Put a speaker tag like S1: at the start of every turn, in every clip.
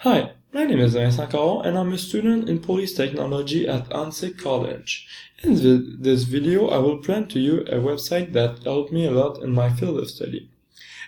S1: Hi, my name is Vincent Caron and I'm a student in Police Technology at Anse College. In this video, I will present to you a website that helped me a lot in my field of study.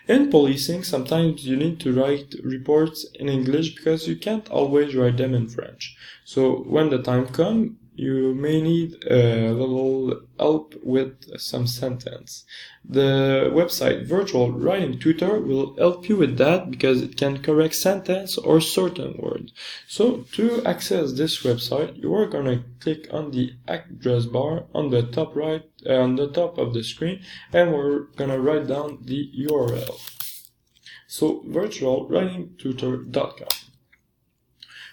S1: In policing, sometimes you need to write reports in English because you can't always write them in French. So when the time comes, you may need a little help with some sentence. The website Virtual Writing Tutor will help you with that because it can correct sentence or certain words. So to access this website, you are gonna click on the address bar on the top right, on the top of the screen, and we're gonna write down the URL. So virtualwritingtutor.com.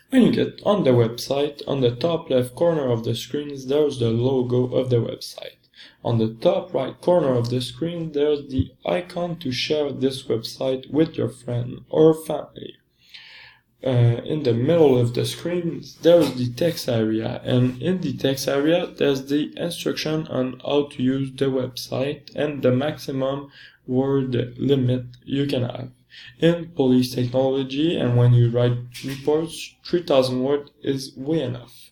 S1: When you get on the website, on the top left corner of the screen, there's the logo of the website. On the top right corner of the screen, there's the icon to share this website with your friend or family. In the middle of the screen, there's the text area, and in the text area, there's the instruction on how to use the website and the maximum word limit you can have. In police technology, and when you write reports, 3000 words is way enough.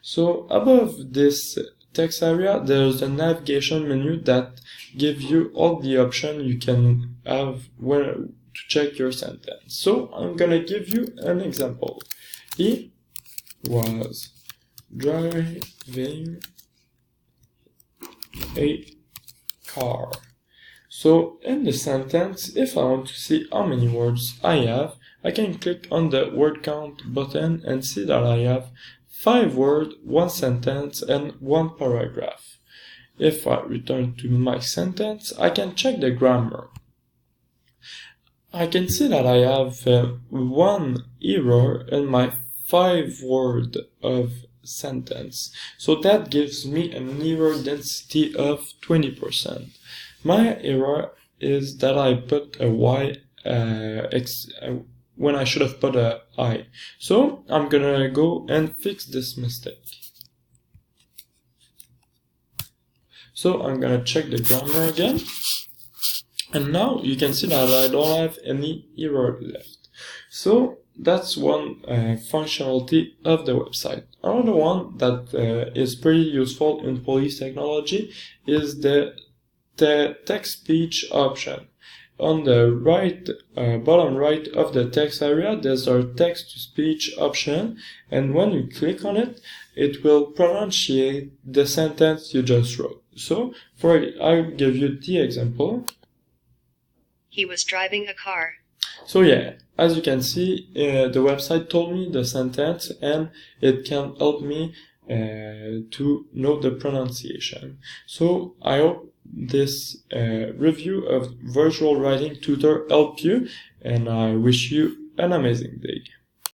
S1: So above this text area, there's a navigation menu that gives you all the options you can have to check your sentence. So I'm gonna give you an example. He was driving a car. So in the sentence, if I want to see how many words I have, I can click on the word count button and see that I have 5 words, 1 sentence, and 1 paragraph. If I return to my sentence, I can check the grammar. I can see that I have 1 error in my 5 word of sentence. So that gives me an error density of 20%. My error is that I put a Y when I should have put a I. So I'm gonna go and fix this mistake. So I'm gonna check the grammar again. And now you can see that I don't have any error left. So that's one functionality of the website. Another one that is pretty useful in police technology is the text-speech option. On the right, bottom right of the text area, there's our text-to-speech option, and when you click on it, it will pronunciate the sentence you just wrote. So, I'll give you the example.
S2: He was driving a car.
S1: So yeah, as you can see, the website told me the sentence, and it can help me to know the pronunciation. So I hope this review of Virtual Writing Tutor helped you, and I wish you an amazing day.